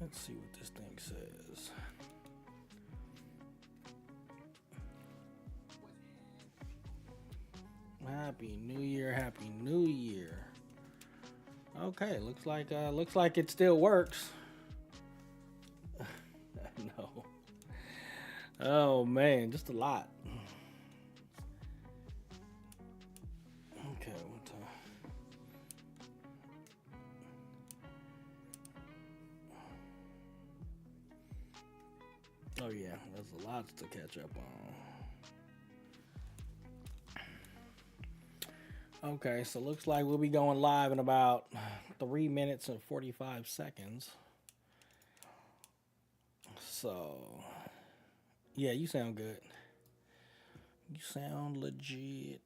Let's see what this thing says. Happy New Year, Happy New Year. Okay, looks like it still works. No. Oh man, just a lot. Okay, what the... Oh yeah, there's a lot to catch up on. Okay, so looks like we'll be going live in about 3 minutes and 45 seconds. So, yeah, you sound good. You sound legit.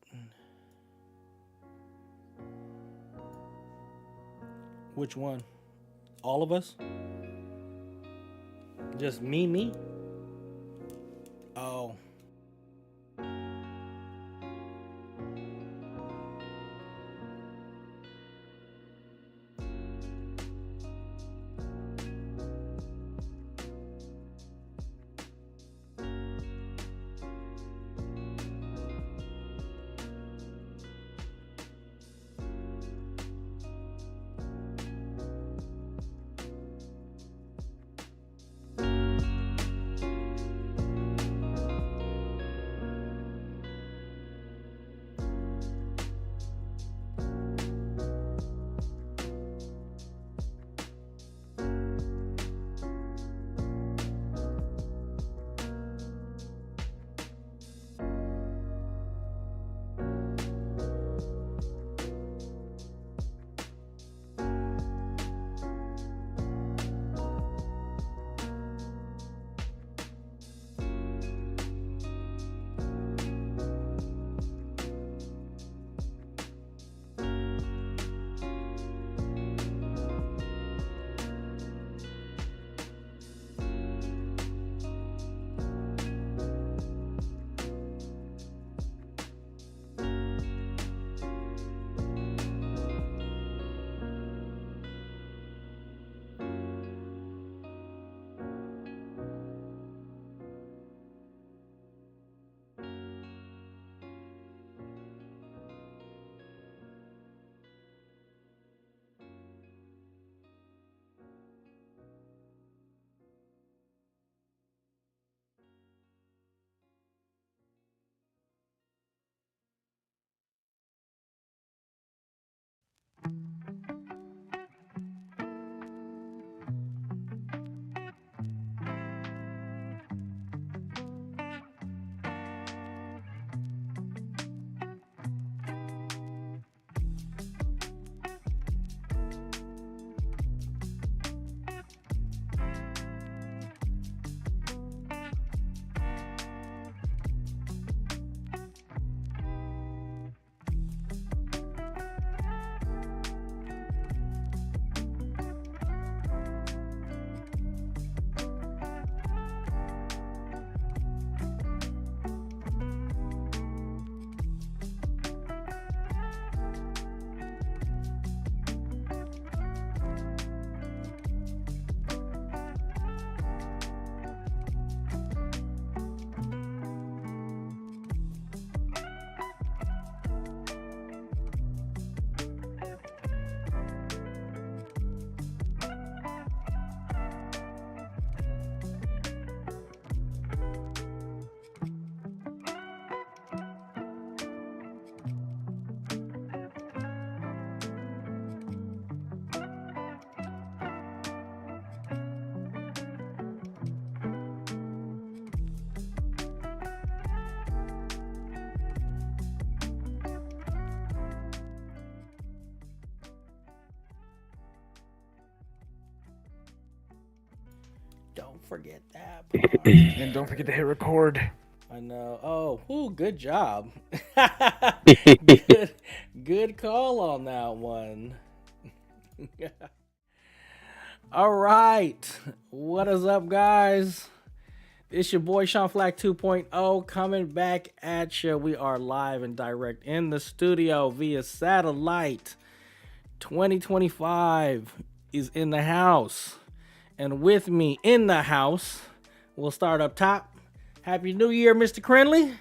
Which one? All of us? Just me? Oh. Don't forget that part. And don't forget to hit record. I know. Oh, ooh, good job. Good call on that one. All right. What is up, guys? It's your boy Sean Flac 2.0 coming back at you. We are live and direct in the studio via satellite. 2025 is in the house. And with me in the house, we'll start up top. Happy New Year, Mr. Krinlee.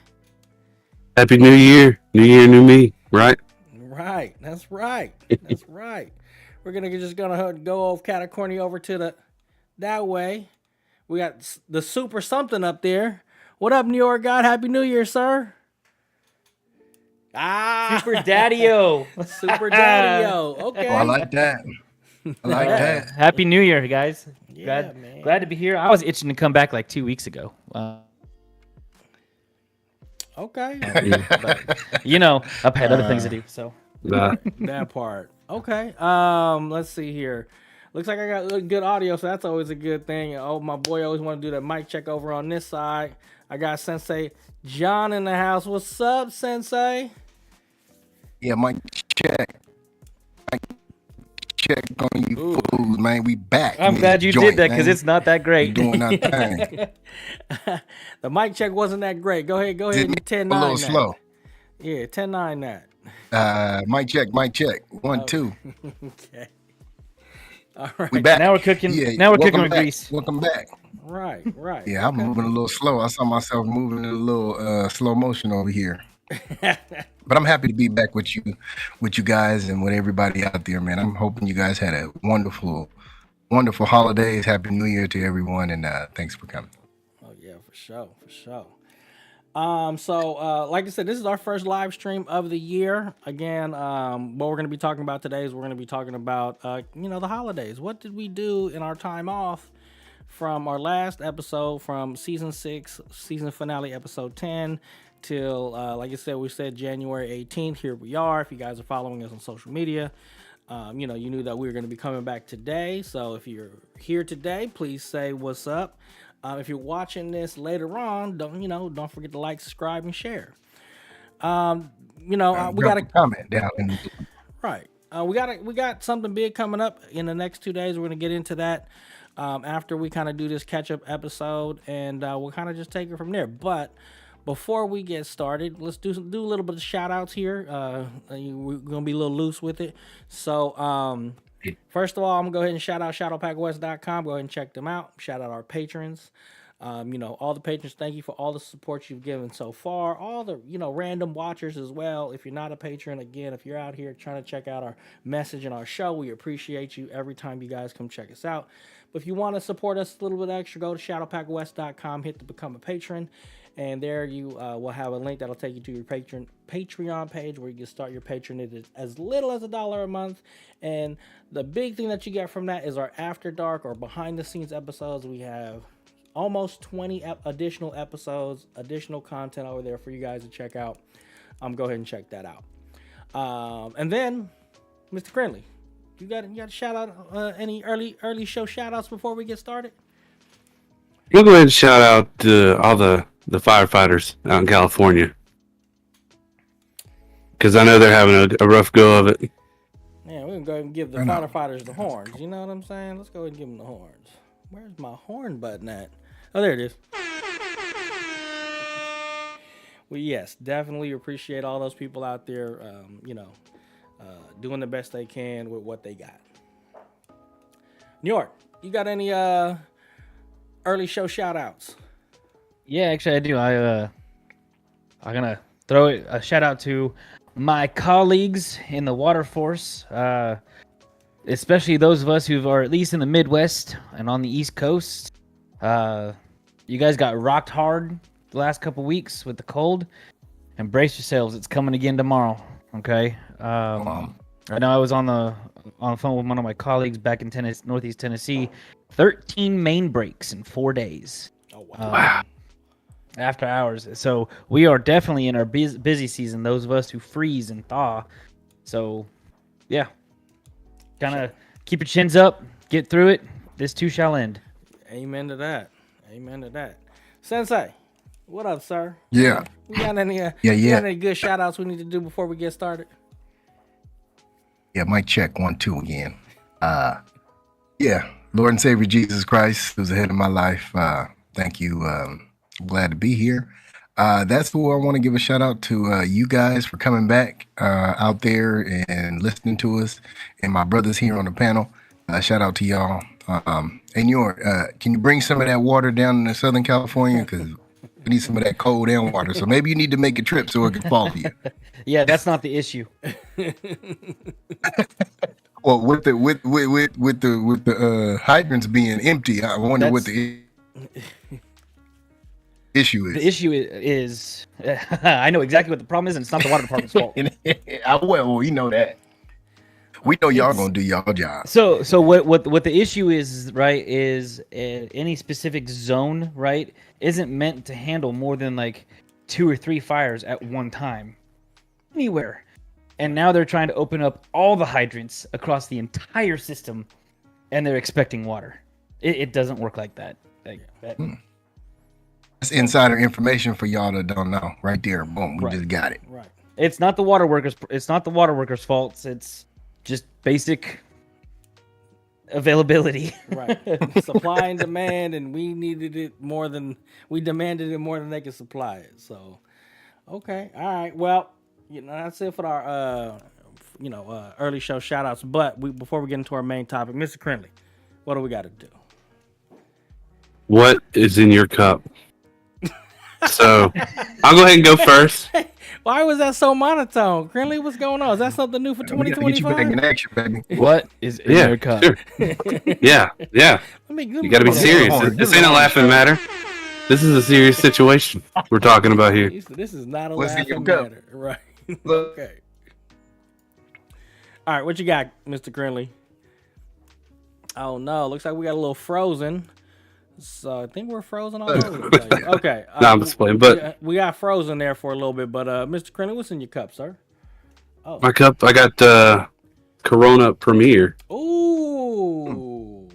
Happy New Year. New Year, new me, right? Right. That's right. That's right. We're just gonna go off Catacorny over to that way. We got the super something up there. What up, NjordGod? Happy New Year, sir. Super Daddy-O. Super Daddy-O. Okay. Oh, I like that. I like that. Happy New Year, guys. Yeah, man. Glad to be here. I was itching to come back like 2 weeks ago. Okay. But, I've had other things to do. So That part. Okay. Let's see here. Looks like I got good audio, so that's always a good thing. Oh, my boy always want to do that mic check over on this side. I got Sensei Jon in the house. What's up, Sensei? Yeah, Mike, check. Mike, check on you fools, man. We back. I'm glad you did that because it's not that great. Doing our thing. The mic check wasn't that great. Go ahead and 10-9 a little that. slow. Yeah, 10-9 that. Mic check. 1, 2. Okay. All right. We back. Now we're cooking. Yeah, Now we're cooking welcome with grease. Welcome back. Right. Yeah, I'm moving a little slow. I saw myself moving in a little slow motion over here. But I'm happy to be back with you guys and with everybody out there, man. I'm hoping you guys had a wonderful holidays. Happy New Year to everyone, and thanks for coming. Oh yeah, for sure. So like I said, this is our first live stream of the year. Again, what we're going to be talking about today is we're going to be talking about the holidays. What did we do in our time off from our last episode, from season 6, season finale, episode 10, till like I said, we said January 18th. Here we are. If you guys are following us on social media, you knew that we were going to be coming back today. So if you're here today, please say what's up. If you're watching this later on, don't forget to like, subscribe, and share. We got a comment down. Right. We got something big coming up in the next 2 days. We're gonna get into that after we kind of do this catch up episode, and we'll kind of just take it from there. But before we get started, let's do a little bit of shout outs here. We're gonna be a little loose with it. So first of all, I'm gonna go ahead and shout out shadowpackwest.com. Go ahead and check them out. Shout out our patrons. All the patrons, thank you for all the support you've given so far. All the, random watchers as well. If you're not a patron, again, if you're out here trying to check out our message and our show, we appreciate you every time you guys come check us out. But if you want to support us a little bit extra, go to shadowpackwest.com, hit the Become a Patron, and there you will have a link that'll take you to your Patreon page where you can start your patronage as little as $1 a month. And the big thing that you get from that is our After Dark or behind the scenes episodes. We have almost 20 additional episodes, additional content over there for you guys to check out. Go ahead and check that out. And then, Mr. Krinlee, you got to shout out any early show shout outs before we get started? We'll go ahead and shout out to all the firefighters out in California, because I know they're having a rough go of it. Yeah, we're going to go ahead and give the firefighters the horns. You know what I'm saying? Let's go ahead and give them the horns. Where's my horn button at? Oh, there it is. Well, yes, definitely appreciate all those people out there, doing the best they can with what they got. Njord, you got any early show shout outs? Yeah, actually I do. I'm gonna throw a shout out to my colleagues in the water force, especially those of us who are at least in the Midwest and on the East Coast. You guys got rocked hard the last couple weeks with the cold, and brace yourselves, it's coming again tomorrow. Okay. I know I was on the phone with one of my colleagues back in Northeast Tennessee. 13 main breaks in 4 days. Oh Wow. After hours. So we are definitely in our busy season, those of us who freeze and thaw. So yeah, kind of keep your chins up, get through it. This too shall end. Amen to that. Sensei, what up, sir? Yeah. We got any got any good shout outs we need to do before we get started? Yeah, mic check 1, 2 again. Lord and Savior Jesus Christ, who's ahead of my life. Thank you. I'm glad to be here. That's who I want to give a shout out to you guys for coming back out there and listening to us, and my brothers here on the panel. Shout out to y'all. And can you bring some of that water down to Southern California? Because we need some of that cold and water. So maybe you need to make a trip so it can fall for you. Yeah, that's not the issue. Well, with the hydrants being empty, I wonder what the issue is. The issue is I know exactly what the problem is, and it's not the water department's fault. Well, we know that. We know y'all gonna do y'all job. So what the issue is, right, is any specific zone, right, isn't meant to handle more than like 2 or 3 fires at one time, anywhere. And now they're trying to open up all the hydrants across the entire system, and they're expecting water. It doesn't work like that. That's insider information for y'all that don't know. Right there, boom, we just got it. Right. It's not the water workers. It's not the water workers' faults. It's just basic availability. Right. Supply and demand, and we demanded it more than they could supply it. So, okay, all right. Well, that's it for our early show shout outs. But before we get into our main topic, Mr. Krinlee, what do we got to do? What is in your cup? So I'll go ahead and go first. Why was that so monotone? Krinlee, what's going on? Is that something new for 2025? Get you back in action, baby. What is in your cup? Sure. Yeah. You got to be serious. This ain't a laughing matter. This is a serious situation we're talking about here. This is not a What's in your laughing cup? matter. Right. Okay. All right, what you got, Mr. Krinlee? Oh, no. Looks like we got a little frozen. So I think we're frozen all over the place. Okay. No, I'm just playing, but we got frozen there for a little bit. But Mr. Krinlee, what's in your cup, sir? Oh. my cup, I got Corona Premier. Ooh.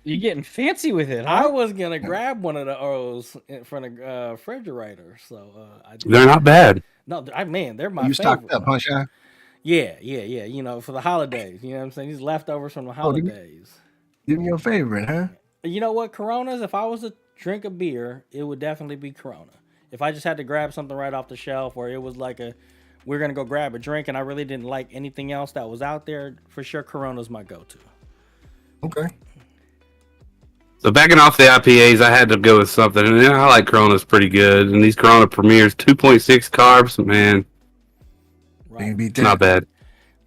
You're getting fancy with it, I huh? was going to grab one of those in front of the refrigerator. So They're not bad. No, they're my You favorite. stocked up, huh, Sean? Yeah. For the holidays. You know what I'm saying? These leftovers from the holidays. Give me your favorite, huh? You know what? Coronas, if I was to drink a beer, it would definitely be Corona. If I just had to grab something right off the shelf, or it was like we're going to go grab a drink and I really didn't like anything else that was out there, for sure Corona's my go-to. Okay. So backing off the IPAs, I had to go with something. And I like Corona's pretty good. And these Corona Premiers, 2.6 carbs, man, Right. it's not bad.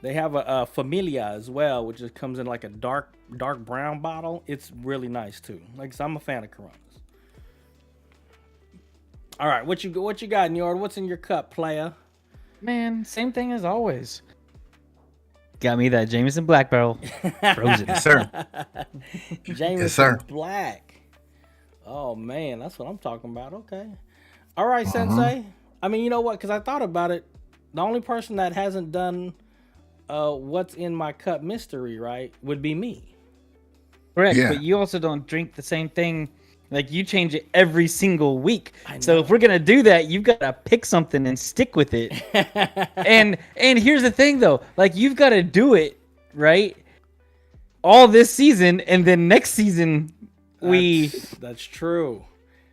They have a Familia as well, which just comes in like a dark brown bottle. It's really nice too. Like, so I'm a fan of Coronas. All right, what you got, Njord? What's in your cup, playa? Man, same thing as always. Got me that Jameson Black Barrel frozen. Yes, sir. Jameson Yes, sir. Black. Oh man, that's what I'm talking about. Okay. All right, Sensei. I mean, you know what? Because I thought about it. The only person that hasn't done what's in my cup mystery, right, would be me. Correct, Yeah. but you also don't drink the same thing. Like, you change it every single week. I So know. if we're gonna do that, you've got to pick something and stick with it. and here's the thing, though. Like, you've got to do it right all this season, and then next season That's true.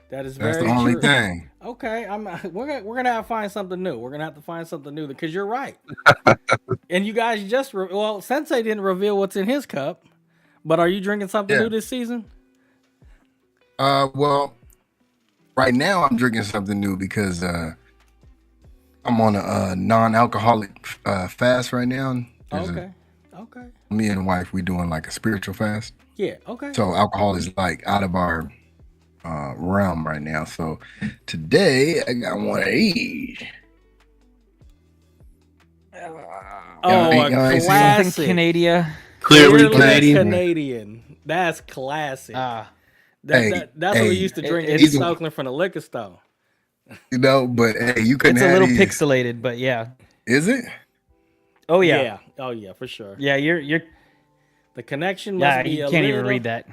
That is very That's the only true. thing. Okay, we're gonna have to find something new. We're gonna have to find something new because you're right. And you guys Sensei didn't reveal what's in his cup, but are you drinking something new this season? Well, right now I'm drinking something new because I'm on a non-alcoholic fast right now. Okay. Me and the wife, we doing like a spiritual fast. Yeah. Okay. So alcohol is like out of our realm right now. So today I got one of these. Oh, a ain't seen classic. something Canadian. Clearly Canadian. Canadian. That's classic. Ah, That's what we used to drink in it's- Oakland from the liquor store. You know, but hey, you couldn't it's a have little these. pixelated, but yeah. Is it? Oh yeah. Oh yeah, for sure. Yeah, you're. The connection must Yeah, be you a can't even little- read that.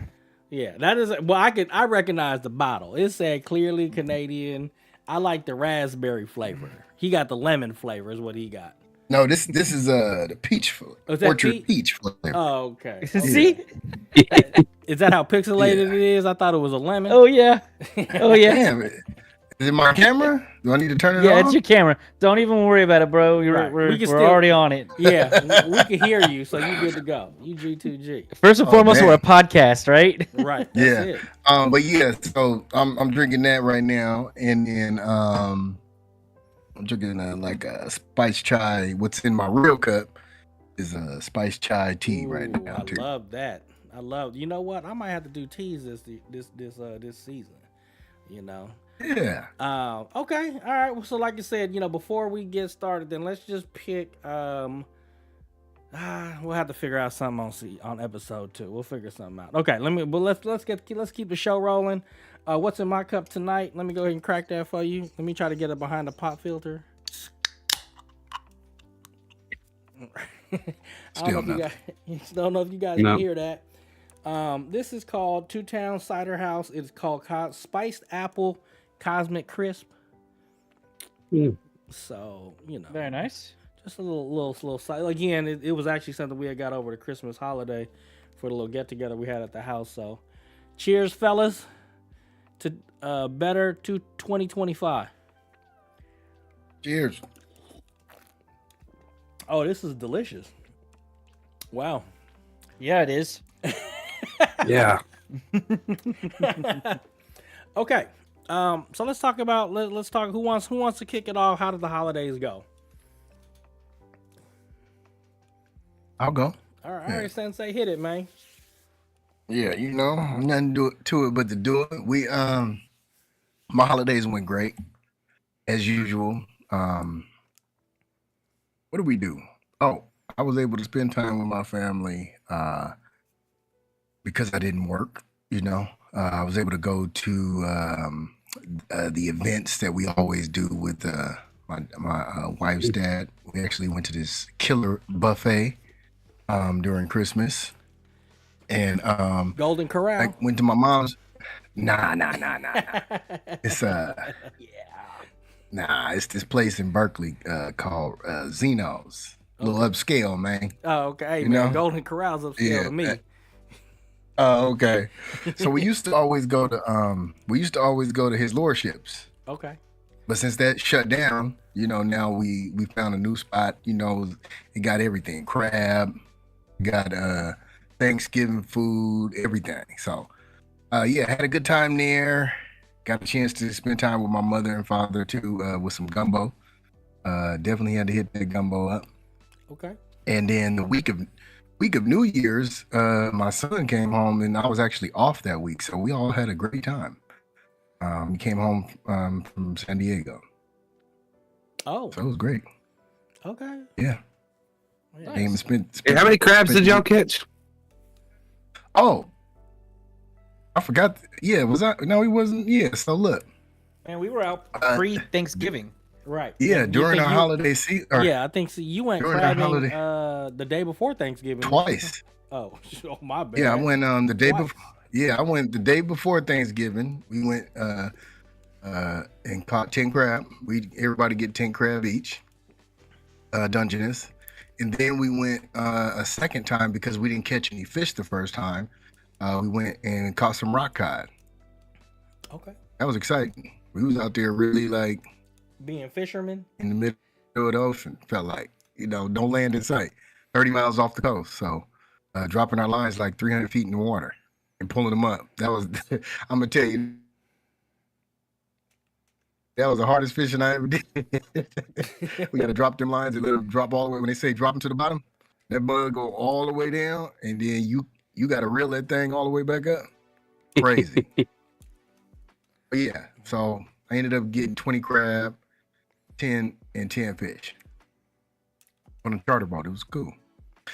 Yeah, that is. Well, I recognize the bottle. It said clearly Canadian. I like the raspberry flavor. He got the lemon flavor. Is what he got. No, this is the peach Oh, is that orchard peach flavor. Oh, okay. See? Is that how pixelated it is? I thought it was a lemon. Oh yeah. Oh yeah. Damn it. Is it my camera? Do I need to turn it Yeah, off? it's your camera. Don't even worry about it, bro. Right. We're We can we're still- already on it. Yeah, we can hear you, so you good to go. You G2G. First and Oh, foremost, we're a dang. podcast, right? Right. That's Yeah. it. But yeah, so I'm drinking that right now, and then I'm drinking like a spice chai. What's in my real cup is a spice chai tea right Ooh, now I too. love that. I love. You know what? I might have to do teas this season. You know. Yeah. Okay. All right. Well, so like I said, before we get started, then let's just pick. We'll have to figure out something on episode 2. We'll figure something out. Okay. Let's keep the show rolling. What's in my cup tonight? Let me go ahead and crack that for you. Let me try to get it behind the pop filter. I don't know if you guys No. can hear that. This is called Two Town Cider House. It's called Spiced Apple Cosmic Crisp. Mm. So, Very nice. just a little side. Again, it was actually something we had got over the Christmas holiday for the little get together we had at the house. So, cheers, fellas, to better to 2025. Cheers. Oh, this is delicious. Wow. Yeah, it is. Yeah. Okay. So let's talk about let's talk who wants to kick it off. How did the holidays go? I'll go. All right, Sensei, hit it, man. Yeah, nothing to it but to do it. We my holidays went great as usual. What did we do? Oh, I was able to spend time with my family because I didn't work. I was able to go to the events that we always do with my wife's dad. We actually went to this killer buffet during Christmas, and Golden Corral. I went to my mom's. Nah. It's it's this place in Berkeley called Zeno's. A little upscale, man. Oh, okay, You man. know? Golden Corral's upscale Yeah, to me. Oh, okay. So we used to always go to his lordship's. Okay. But since that shut down, now we found a new spot. It got everything. Crab, got Thanksgiving food, everything. So had a good time there. Got a chance to spend time with my mother and father too, with some gumbo. Definitely had to hit that gumbo up. Okay. And then the week of New Year's, my son came home, and I was actually off that week, so we all had a great time. He came home from San Diego, Oh, so it was great. okay. Yeah. Nice. Came and spent Hey, how many crabs did y'all catch? Oh, I forgot. Yeah, was I? No, he wasn't. Yeah. So look. Man, we were out Uh, pre-Thanksgiving. Right. Yeah, You during think our holiday season. Yeah, I think so. You went during our crabbing holiday- the day before Thanksgiving. Twice. Oh, my bad. Yeah, I went the day Twice. before. Yeah, I went the day before Thanksgiving. We went and caught 10 crab. Everybody get 10 crab each. Dungeness. And then we went a second time because we didn't catch any fish the first time. We went and caught some rock cod. Okay. That was exciting. We was out there really like Being fishermen. in the middle of the ocean. Felt like, don't land in sight. 30 miles off the coast. So dropping our lines like 300 feet in the water and pulling them up. That was, I'm going to tell you, that was the hardest fishing I ever did. We got to drop them lines and let them drop all the way. When they say drop them to the bottom, that bug go all the way down, and then you got to reel that thing all the way back up. Crazy. But yeah, so I ended up getting 20 crab, 10 fish on a charter boat. It was cool.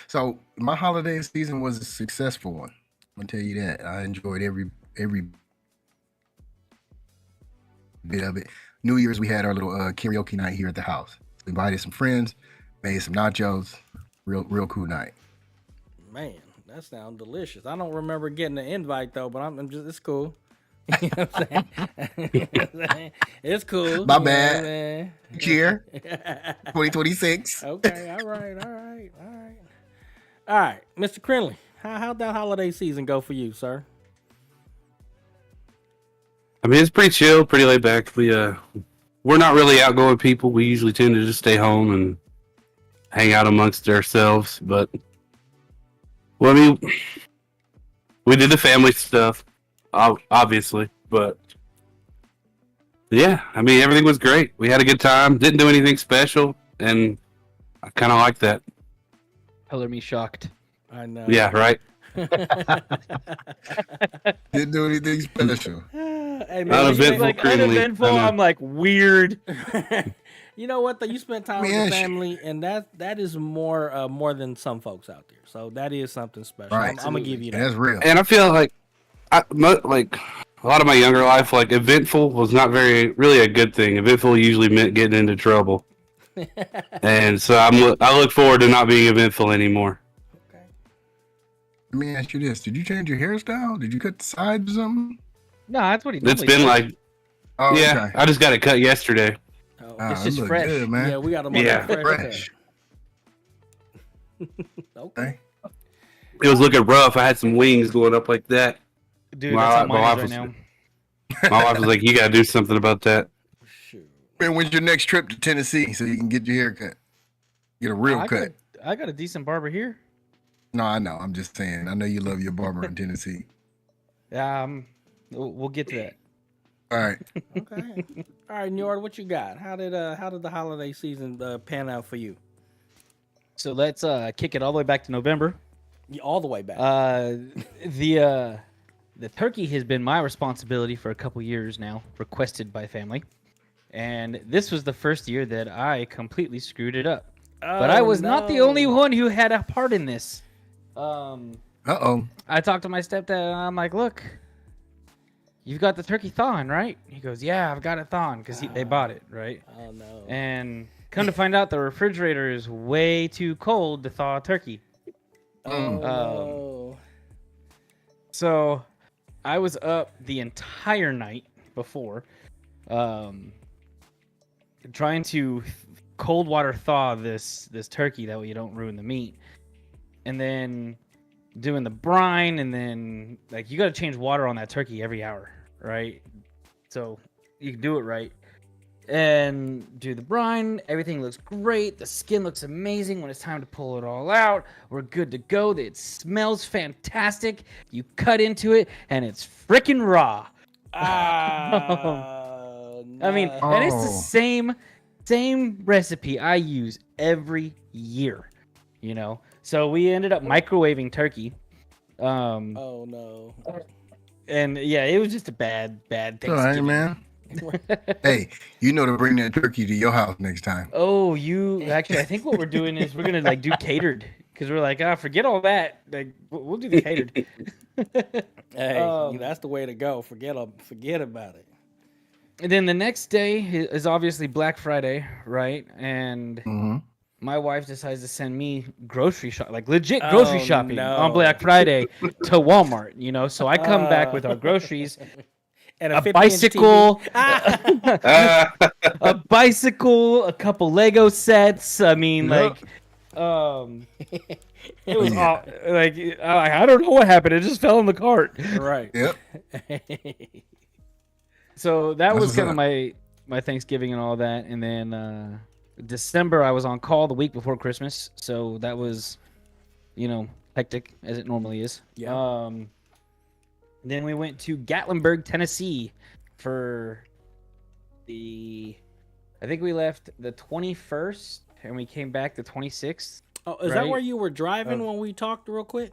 So my holiday season was a successful one. I'm gonna tell you that. I enjoyed every bit of it. New Year's, we had our little karaoke night here at the house. We invited some friends, made some nachos. Real cool night. Man, that sounds delicious. I don't remember getting an invite though, but I'm just it's cool. You know what I'm saying? It's cool. My you know bad. what I'm saying? Cheer. 2026. Okay, all right. All right, Mr. Krinlee, how'd that holiday season go for you, sir? mean, it's pretty chill, pretty laid back. We're not really outgoing people. We usually tend to just stay home and hang out amongst ourselves. But, well, I mean, we did the family stuff, obviously. But, yeah, I mean, everything was great. We had a good time. Didn't do anything special. And I kind of like that. Color me shocked. I know. Yeah, right? Didn't do anything special. Hey, man, Uneventful. Like Krinlee. uneventful. I know. I'm like weird. you know what? Though you spent time with Man, the family, and that is more than some folks out there. So that is something special. Right. I'm gonna give you that. That's real. And I feel like, like a lot of my younger life, like eventful was not really a good thing. Eventful usually meant getting into trouble. And so I look forward to not being eventful anymore. Okay. Let me ask you this: did you change your hairstyle? Did you cut the sides or something? No, that's what he. It's normally been does. like, Oh, yeah, okay. I just got it cut yesterday. Oh, It's it just look fresh. good, man. yeah, we got them Yeah. Fresh. Okay. Okay. It was looking rough. I had some wings going up like that. Dude, My- that's how my mine wife is right was- now. My wife was like, "You gotta do something about that." Shoot. Man, when's your next trip to Tennessee so you can get your hair cut? Get a real cut. I got a decent barber here. No, I know. I'm just saying. I know you love your barber in Tennessee. We'll get to that. All right. Okay. All right, Njord, what you got? How did the holiday season pan out for you? So let's kick it all the way back to November. All the way back. The turkey has been my responsibility for a couple years now, requested by family. And this was the first year that I completely screwed it up. But I was not the only one who had a part in this. Uh-oh. I talked to my stepdad and I'm like, look, you've got the turkey thawing, right? He goes, yeah, I've got it thawing because they bought it, right? Oh no. And come to find out, the refrigerator is way too cold to thaw a turkey. Oh no. So I was up the entire night before trying to cold water thaw this turkey that way you don't ruin the meat. And then doing the brine, and then like you got to change water on that turkey every hour, right? So you can do it right. And do the brine. Everything looks great. The skin looks amazing. When it's time to pull it all out, we're good to go. It smells fantastic. You cut into it, and it's freaking raw. I mean, and it's the same recipe I use every year, you know. So we ended up microwaving turkey. Oh no. And yeah, it was just a bad All right, Thanksgiving. man. Hey, you know to bring that turkey to your house next time. Oh, I think what we're doing is we're gonna like do catered, because we're like, forget all that. Like we'll do the catered. Hey, that's the way to go. Forget about it. And then the next day is obviously Black Friday, right? And my wife decides to send me grocery shop, like legit grocery shopping on Black Friday to Walmart, you know. So I come back with our groceries. And A 50-inch bicycle, TV. a bicycle, a couple Lego sets. I mean, Yep. it was all, like I don't know what happened. It just fell in the cart. Right. Yep. So that was what's kind of up. my Thanksgiving and all that. And then December, I was on call the week before Christmas, so that was, hectic as it normally is. Yeah. Then we went to Gatlinburg, Tennessee for I think we left the 21st and we came back the 26th. Oh, is that right. where you were driving when we talked real quick?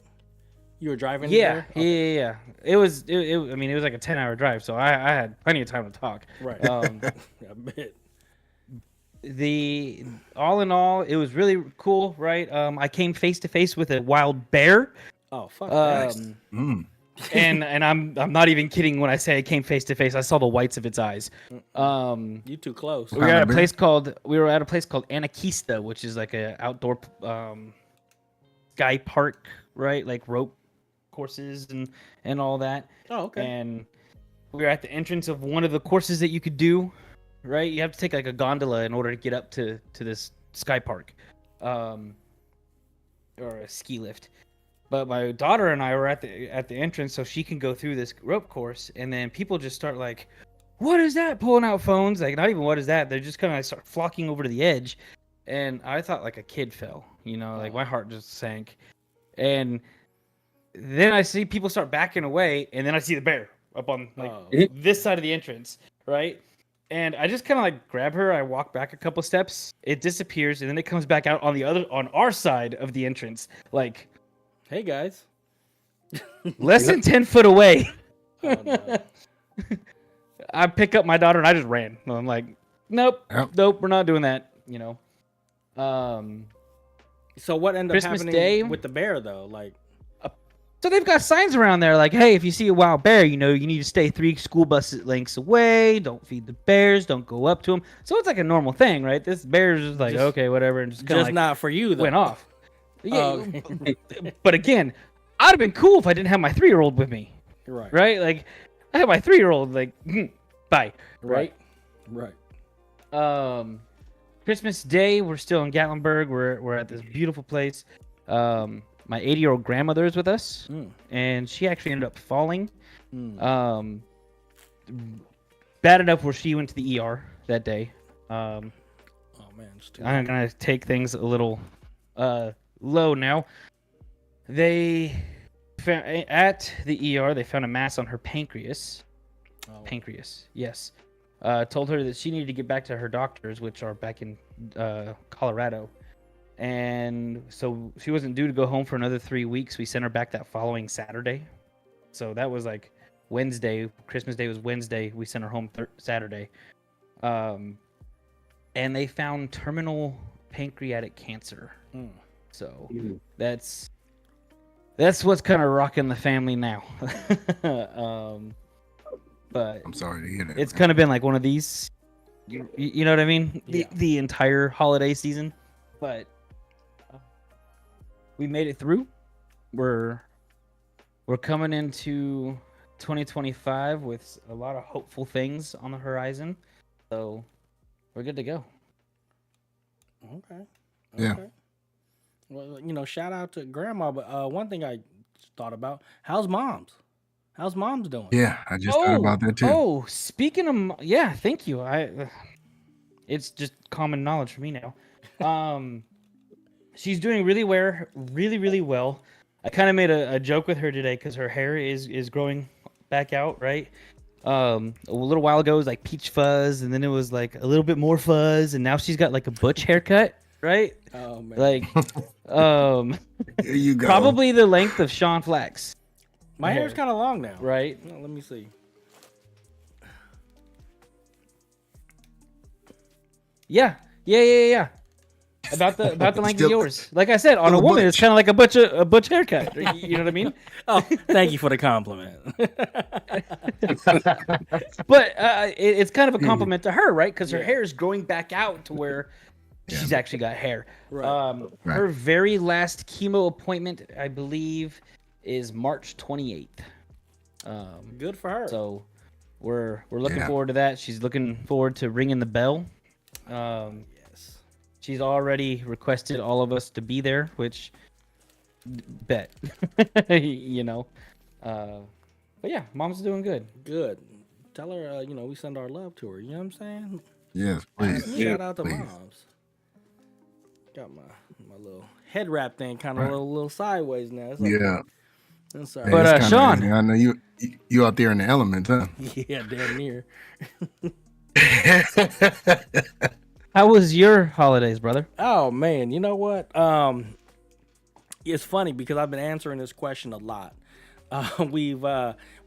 You were driving Yeah, there? Okay. yeah. It was like a 10-hour drive, so I had plenty of time to talk. Right. I bet. All in all, it was really cool, right? I came face to face with a wild bear. Oh, fuck that. and I'm not even kidding when I say I came face to face. I saw the whites of its eyes. You too close. We were at a place called Anakista, which is like a outdoor sky park, right? Like rope courses and all that. Oh, okay. And we were at the entrance of one of the courses that you could do, right? You have to take like a gondola in order to get up to this sky park, or a ski lift. But my daughter and I were at the entrance so she can go through this rope course, and then people just start like what is that? Pulling out phones. Like, not even what is that? They're just kind of like start flocking over to the edge. And I thought like a kid fell, like my heart just sank. And then I see people start backing away, and then I see the bear up on this side of the entrance, right? And I just kind of like grab her. I walk back a couple steps. It disappears, and then it comes back out on our side of the entrance, like, hey guys, less than 10 foot away. oh, no. I pick up my daughter and I just ran. I'm like, nope, we're not doing that. So what ended up Christmas happening Day? with the bear though? Like, so they've got signs around there like, hey, if you see a wild bear, you need to stay 3 school bus lengths away. Don't feed the bears. Don't go up to them. So it's like a normal thing, right? This bear's just like, okay, whatever, and just kind of like, not for you though. went off. Yeah, but again, I'd have been cool if I didn't have my 3-year-old with me. Right? Like, I have my 3-year-old. Like, bye. Right. Christmas Day, we're still in Gatlinburg. We're at this beautiful place. My 80-year-old grandmother is with us, and she actually ended up falling. Bad enough where she went to the ER that day. Oh man, I'm gonna take things a little low now. They found at the ER. They found a mass on her pancreas. Pancreas, yes. Told her that she needed to get back to her doctors, which are back in Colorado. And so she wasn't due to go home for another 3 weeks. We sent her back that following Saturday. So that was like Wednesday. Christmas Day was Wednesday. We sent her home Saturday. And they found terminal pancreatic cancer. So that's what's kind of rocking the family now. But I'm sorry to hear that. It's kind of been like one of these, you know what I mean? The entire holiday season. But we made it through. We're coming into 2025 with a lot of hopeful things on the horizon. So we're good to go. Okay. Yeah. Well, shout out to Grandma. But one thing I thought about: how's mom's? How's mom's doing? Yeah, I just thought about that too. Oh, speaking of, thank you. It's just common knowledge for me now. She's doing really well. I kind of made a joke with her today because her hair is growing back out, right? A little while ago it was like peach fuzz, and then it was like a little bit more fuzz, and now she's got like a butch haircut, right? Oh man. Like, Here you go. probably the length of Sean Flax. My hair's kind of long now. Right. Well, let me see. Yeah. About the length of yours. Like I said, on a Still a woman, butch. it's kind of like a butch haircut. You know what I mean? Oh, thank you for the compliment. But it's kind of a compliment to her, right? Because her hair is growing back out to where she's actually got hair. Right. Her very last chemo appointment, I believe, is March 28th. Good for her. So we're looking forward to that. She's looking forward to ringing the bell. Yes. She's already requested all of us to be there, which bet. But yeah, mom's doing good. Good. Tell her, we send our love to her. You know what I'm saying? Yes, please. Shout out to please. moms. Got my little head wrap thing kind of a little sideways now. It's like, Yeah. I'm sorry. But, it's kinda Sean. amazing. I know you out there in the elements, huh? Yeah, damn near. How was your holidays, brother? Oh man, you know what? It's funny because I've been answering this question a lot. We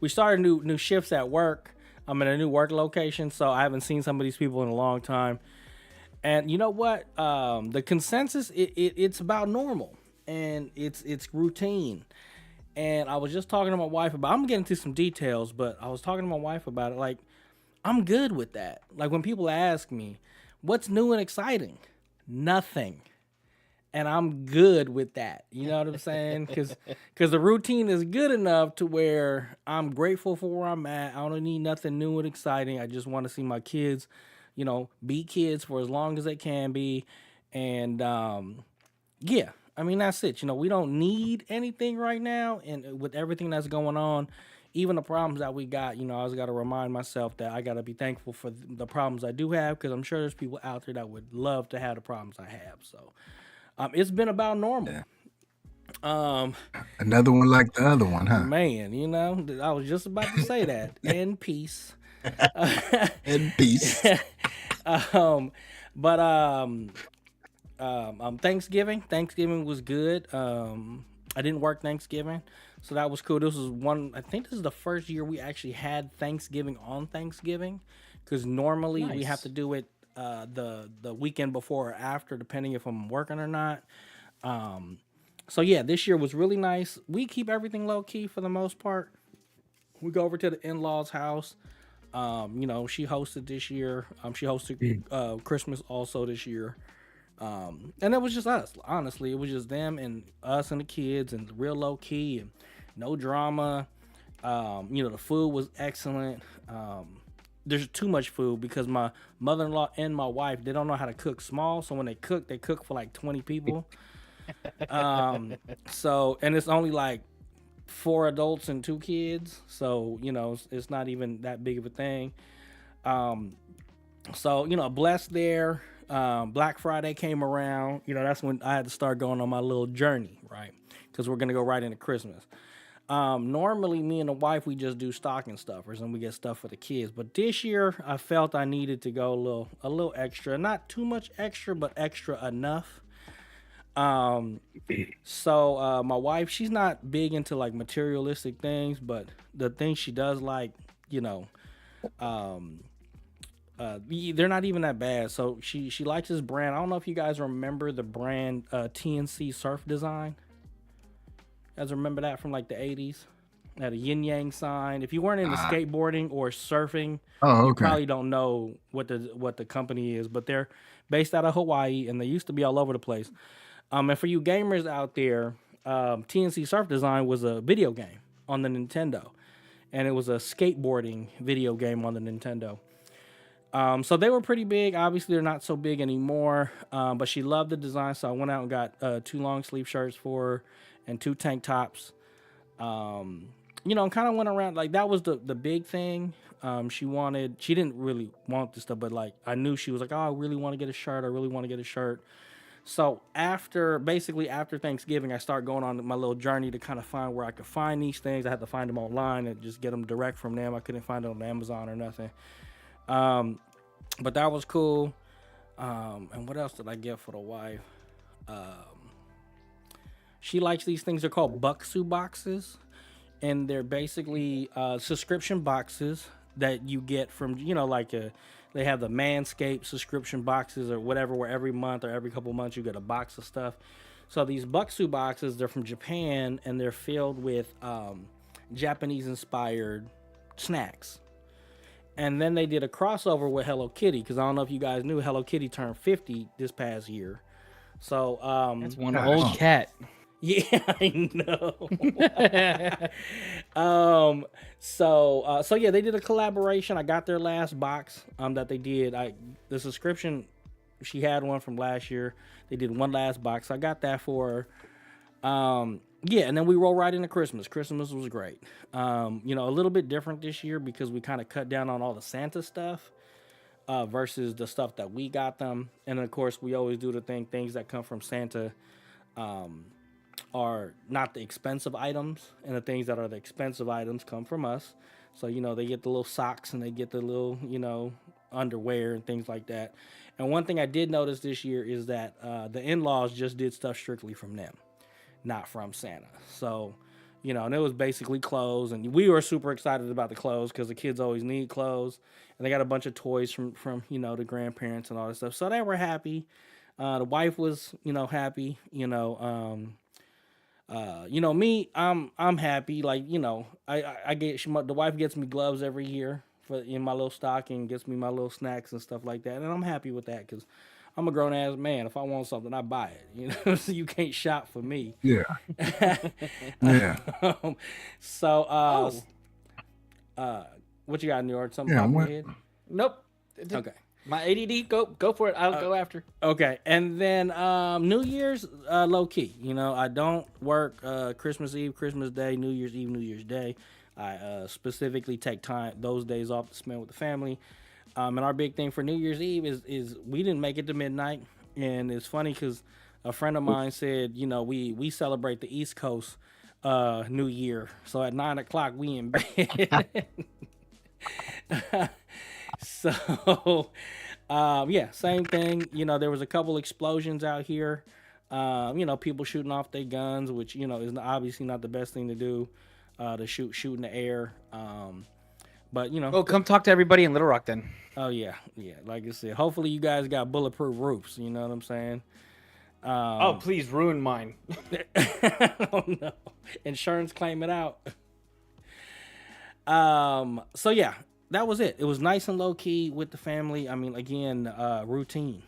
started new shifts at work. I'm in a new work location, so I haven't seen some of these people in a long time. And you know what? The consensus it's about normal and it's routine. And I was just talking to my wife about. I'm getting into some details, but I was talking to my wife about it. Like, I'm good with that. Like when people ask me, "What's new and exciting?" Nothing. And I'm good with that. You know what I'm saying? Because the routine is good enough to where I'm grateful for where I'm at. I don't need nothing new and exciting. I just want to see my kids, be kids for as long as they can be. And, I mean, that's it. We don't need anything right now. And with everything that's going on, even the problems that we got, I always got to remind myself that I got to be thankful for the problems I do have, because I'm sure there's people out there that would love to have the problems I have. So it's been about normal. Yeah. Another one like the other one, huh? Man, I was just about to say that. And peace. And peace. Thanksgiving was good. I didn't work Thanksgiving, so that was cool. I think this is the first year we actually had Thanksgiving on Thanksgiving, because normally we have to do it the weekend before or after, depending if I'm working or not. So yeah, this year was really nice. We keep everything low key for the most part. We go over to the in-laws' house. She hosted this year. She hosted Christmas also this year. And it was just us. Honestly, it was just them and us and the kids, and real low key and no drama. The food was excellent. There's too much food because my mother-in-law and my wife, they don't know how to cook small. So when they cook for like 20 people. And it's only like 4 adults and 2 kids. So, it's not even that big of a thing. Blessed there. Black Friday came around. That's when I had to start going on my little journey, right? Because we're going to go right into Christmas. Normally, me and the wife, we just do stocking stuffers and we get stuff for the kids. But this year, I felt I needed to go a little extra. Not too much extra, but extra enough. So my wife, she's not big into like materialistic things, but the things she does like, they're not even that bad. So she likes this brand. I don't know if you guys remember the brand TNC Surf Design. You guys remember that from like the 80s? It had a yin yang sign. If you weren't into skateboarding or surfing, you probably don't know what the company is, but they're based out of Hawaii and they used to be all over the place. And for you gamers out there, TNC Surf Design was a video game on the Nintendo, and it was a skateboarding video game on the Nintendo. So they were pretty big. Obviously, they're not so big anymore, but she loved the design, so I went out and got 2 long sleeve shirts for her and 2 tank tops. And kind of went around, like, that was the big thing. She didn't really want this stuff, but like, I knew she was like, oh, I really want to get a shirt. So after Thanksgiving, I started going on my little journey to kind of find where I could find these things. I had to find them online and just get them direct from them. I couldn't find it on Amazon or nothing. But that was cool. And what else did I get for the wife? She likes these things. They're called Buxu boxes, and they're basically subscription boxes that you get from, they have the Manscaped subscription boxes or whatever, where every month or every couple months you get a box of stuff. So these Buxu boxes, they're from Japan, and they're filled with Japanese-inspired snacks. And then they did a crossover with Hello Kitty, because I don't know if you guys knew, Hello Kitty turned 50 this past year. So that's one old cat. Yeah, I know. So yeah, they did a collaboration. I got their last box that they did. The subscription, she had one from last year. They did one last box. So I got that for her. Yeah, and then we roll right into Christmas. Christmas was great. A little bit different this year because we kind of cut down on all the Santa stuff versus the stuff that we got them. And of course, we always do the things that come from Santa are not the expensive items, and the things that are the expensive items come from us. So, they get the little socks and they get the little, underwear and things like that. And one thing I did notice this year is that the in-laws just did stuff strictly from them, not from Santa. So, and it was basically clothes, and we were super excited about the clothes because the kids always need clothes, and they got a bunch of toys from the grandparents and all that stuff. So they were happy. The wife was, happy, me, I'm happy. Like, I get, the wife gets me gloves every year in my little stocking, gets me my little snacks and stuff like that. And I'm happy with that because I'm a grown ass man. If I want something, I buy it, so you can't shop for me. Yeah. Yeah. What you got, New York? Something pop in your head? Nope. Okay. My ADD, go for it. I'll go after. Okay, and then New Year's, low key. I don't work Christmas Eve, Christmas Day, New Year's Eve, New Year's Day. I specifically take time those days off to spend with the family. And our big thing for New Year's Eve is we didn't make it to midnight, and it's funny because a friend of mine said, we celebrate the East Coast New Year, so at 9 o'clock we in bed. So yeah, same thing. There was a couple explosions out here. People shooting off their guns, which is obviously not the best thing to do, to shoot in the air. But Oh, come talk to everybody in Little Rock then. oh yeah, like I said, hopefully you guys got bulletproof roofs. You know what I'm saying? Oh, please ruin mine. Oh no, insurance claim it out. So yeah, that was it. It was nice and low key with the family. I mean, again, routine.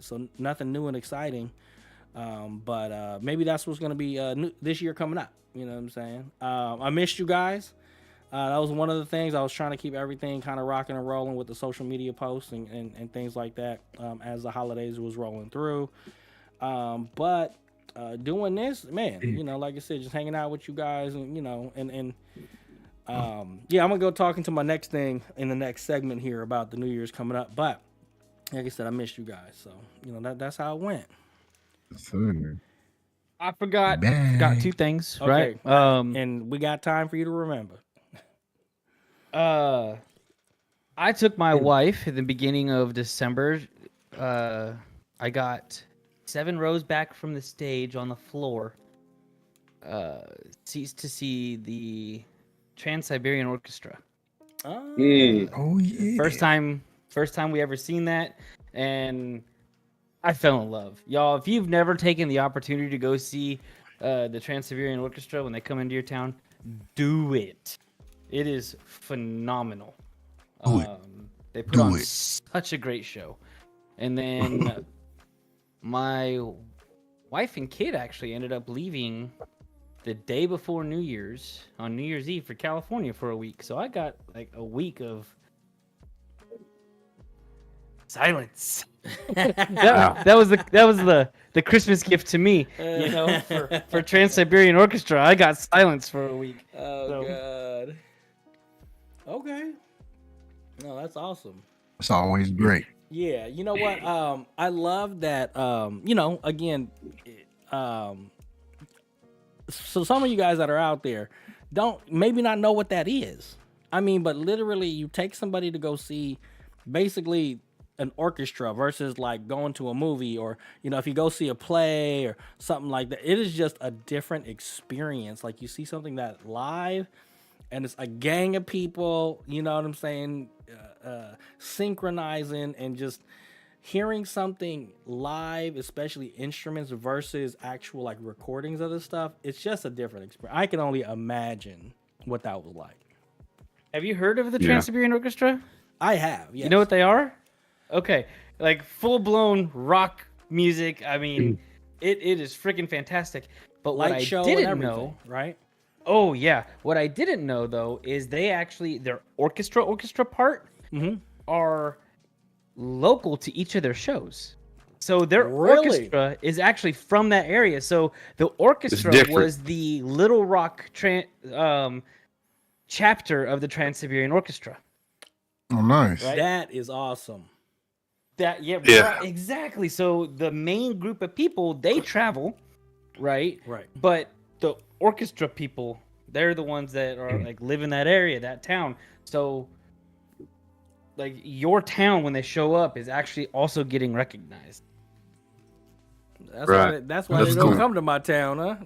So nothing new and exciting. But maybe that's what's gonna be new this year coming up. You know what I'm saying? I missed you guys. That was one of the things. I was trying to keep everything kind of rocking and rolling with the social media posts and things like that as the holidays was rolling through. But doing this, man, like I said, just hanging out with you guys and yeah, I'm gonna go talking to my next thing in the next segment here about the New Year's coming up. But like I said, I missed you guys, so that's how it went. I forgot two things, Okay, right? And we got time for you to remember. I took my wife at the beginning of December. I got 7 rows back from the stage on the floor. To see the Trans-Siberian Orchestra. Oh, Oh yeah. First time we ever seen that, and I fell in love. Y'all, if you've never taken the opportunity to go see the Trans-Siberian Orchestra when they come into your town, do it. It is phenomenal. They put on such a great show. And then my wife and kid actually ended up leaving the day before New Year's, on New Year's Eve, for California for a week. So I got like a week of silence. that was the Christmas gift to me, for Trans-Siberian Orchestra. I got silence for a week. Oh God. Okay. No, that's awesome. It's always great. Yeah, you know what? I love that. Again, so some of you guys that are out there don't maybe not know what that is. I mean, but literally, you take somebody to go see, basically, an orchestra versus like going to a movie, or if you go see a play or something like that. It is just a different experience. Like you see something that live, and it's a gang of people. You know what I'm saying? Synchronizing and just hearing something live, especially instruments versus actual like recordings of this stuff. It's just a different experience. I can only imagine what that was like. Have you heard of the Trans-Siberian Orchestra? I have. Yes. You know what they are? Okay, like full-blown rock music. I mean, it is freaking fantastic. But what I didn't know, right? Oh yeah, what I didn't know though is their orchestra part are local to each of their shows. So their orchestra is actually from that area. So the orchestra was the Little Rock chapter of the Trans-Siberian Orchestra. Oh, nice. Right? That is awesome. Yeah, exactly. So the main group of people, they travel, right? Right. But the orchestra people, they're the ones that are like live in that area, that town. So like your town, when they show up, is actually also getting recognized. That's why they don't come to my town, huh?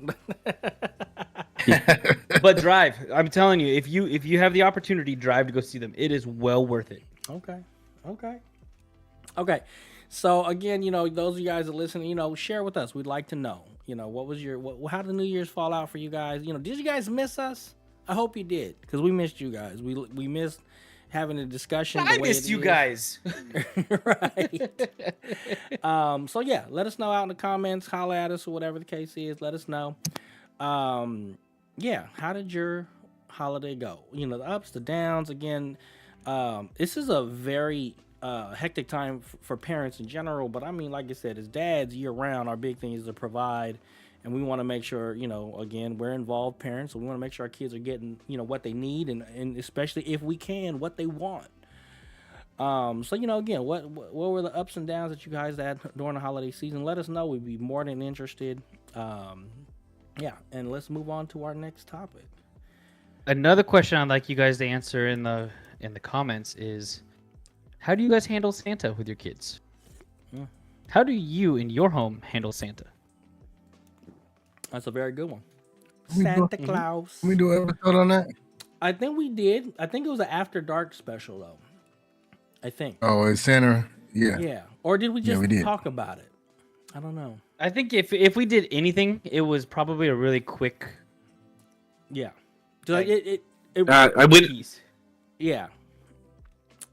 But drive. I'm telling you, if you have the opportunity, drive to go see them. It is well worth it. Okay. So again, those of you guys that listen, share with us. We'd like to know, what was how did New Year's fall out for you guys? Did you guys miss us? I hope you did, because we missed you guys. We missed having a discussion. I missed you guys. Right. So yeah, let us know out in the comments, holler at us or whatever the case is. Let us know. Yeah, how did your holiday go? The ups, the downs. Again, this is a very hectic time for parents in general, but I mean, like I said, as dads year round, our big thing is to provide and we want to make sure, again, we're involved parents, so we want to make sure our kids are getting, what they need, and especially if we can, what they want. So again, what were the ups and downs that you guys had during the holiday season? Let us know. We'd be more than interested. Yeah, and let's move on to our next topic. Another question I'd like you guys to answer in the comments is, how do you guys handle Santa with your kids? How do you in your home handle Santa? That's a very good one. Santa Claus. Can we do an episode on that? I think we did. I think it was an After Dark special, though. I think. Oh, it's Santa. Yeah. Yeah. Or did we just we did. talk about it? I don't know. I think if we did anything, it was probably a really quick. Yeah. Like, I would. Yeah.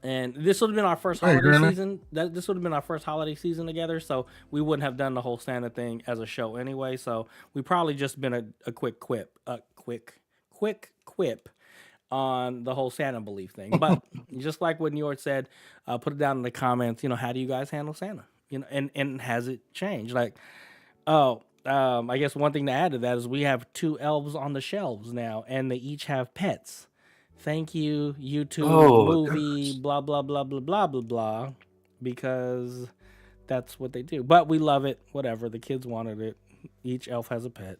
And this would have been our first Hey, holiday Granny. season. This would have been our first holiday season together, so we wouldn't have done the whole Santa thing as a show anyway. So we probably just been a quick quip on the whole Santa belief thing. But just like what Njord said, put it down in the comments. How do you guys handle Santa? And has it changed? Like, I guess one thing to add to that is we have 2 elves on the shelves now, and they each have pets. Thank you, YouTube, movie, blah, blah, blah, blah, blah, blah, blah, because that's what they do. But we love it. Whatever. The kids wanted it. Each elf has a pet.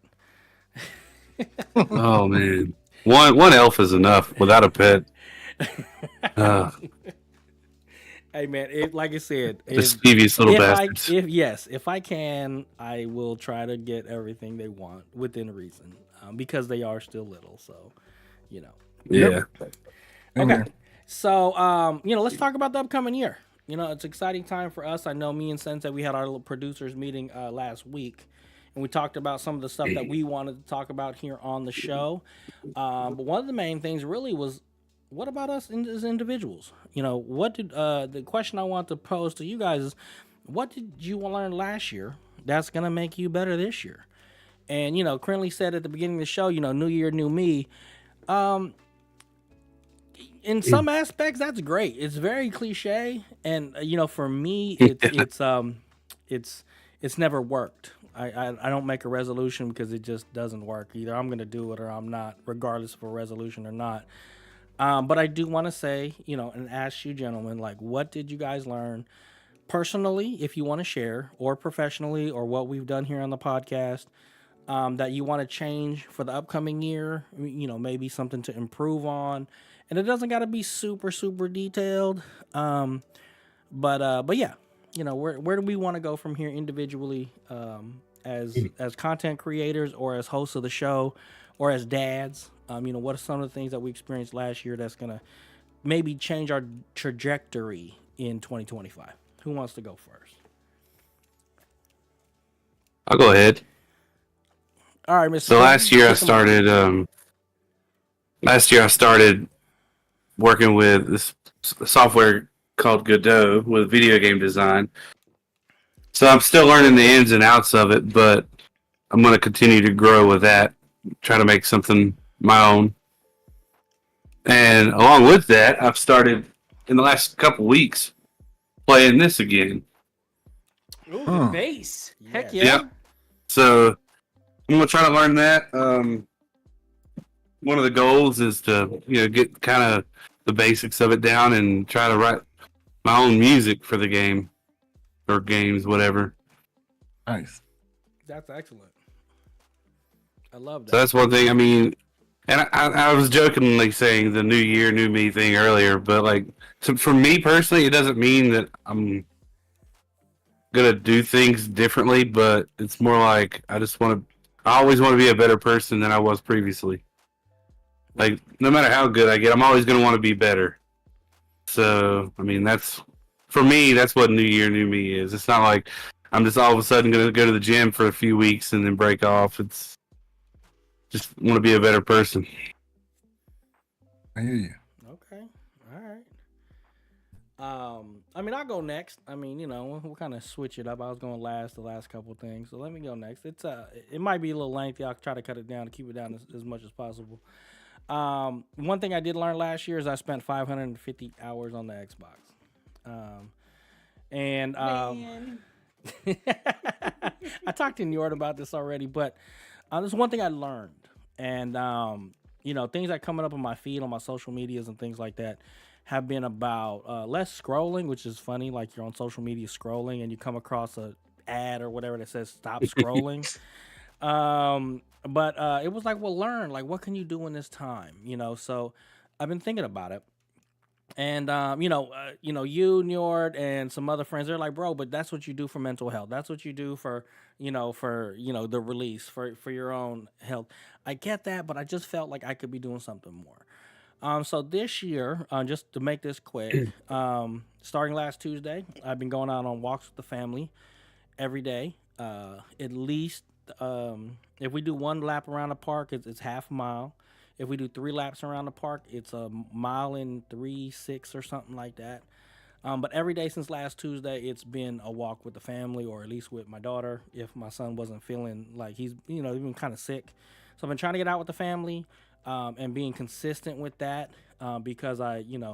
Oh, man. One elf is enough without a pet. Hey, man, like I said, Mischievous little bastards. If I can, I will try to get everything they want within reason, because they are still little. So, Yeah. Okay. So, let's talk about the upcoming year. It's an exciting time for us. I know me and Sensei, we had our little producers meeting last week, and we talked about some of the stuff that we wanted to talk about here on the show. But one of the main things really was, what about us as individuals? What did the question I want to pose to you guys is, what did you learn last year that's going to make you better this year? And, Krinlee said at the beginning of the show, new year, new me. In some aspects, that's great. It's very cliche, and for me, it's never worked. I don't make a resolution because it just doesn't work. Either I'm going to do it or I'm not, regardless of a resolution or not. But I do want to say, and ask you gentlemen, like, what did you guys learn personally, if you want to share, or professionally, or what we've done here on the podcast, that you want to change for the upcoming year? Maybe something to improve on. And it doesn't got to be super, super detailed. But yeah, where do we want to go from here individually, as content creators, or as hosts of the show, or as dads? What are some of the things that we experienced last year that's going to maybe change our trajectory in 2025? Who wants to go first? I'll go ahead. All right, Mr. So last year I started working with this software called Godot with video game design. So I'm still learning the ins and outs of it, but I'm going to continue to grow with that, try to make something my own. And along with that, I've started in the last couple weeks playing this again. Ooh, the bass. Heck yeah. Yep. So I'm going to try to learn that. One of the goals is to, get kind of the basics of it down and try to write my own music for the game or games, whatever. Nice. That's excellent. I love that. So that's one thing. And I was jokingly saying the new year, new me thing earlier, but so for me personally, it doesn't mean that I'm gonna do things differently, but it's more like I always want to be a better person than I was previously. Like, no matter how good I get, I'm always gonna want to be better. So, for me, that's what new year, new me is. It's not like I'm just all of a sudden gonna go to the gym for a few weeks and then break off. It's just want to be a better person. I hear you. Okay. All right. I'll go next. We'll kind of switch it up. I was going last the last couple things, so let me go next. It might be a little lengthy. I'll try to cut it down to keep it down as much as possible. One thing I did learn last year is I spent 550 hours on the Xbox. I talked to Njord about this already, but there's one thing I learned, and things that coming up on my feed on my social medias and things like that have been about less scrolling, which is funny. Like you're on social media scrolling and you come across a ad or whatever that says stop scrolling. But it was like, well, learn, like, what can you do in this time? So I've been thinking about it. And you, Njord, and some other friends, they're like, bro, but that's what you do for mental health. That's what you do for the release for your own health. I get that, but I just felt like I could be doing something more. So this year, just to make this quick, starting last Tuesday, I've been going out on walks with the family every day. At least, if we do one lap around the park, it's half a mile. If we do 3 laps around the park, it's a mile and 3.6 or something like that. But every day since last Tuesday, it's been a walk with the family, or at least with my daughter, if my son wasn't feeling like he's been kind of sick. So I've been trying to get out with the family and being consistent with that because I'm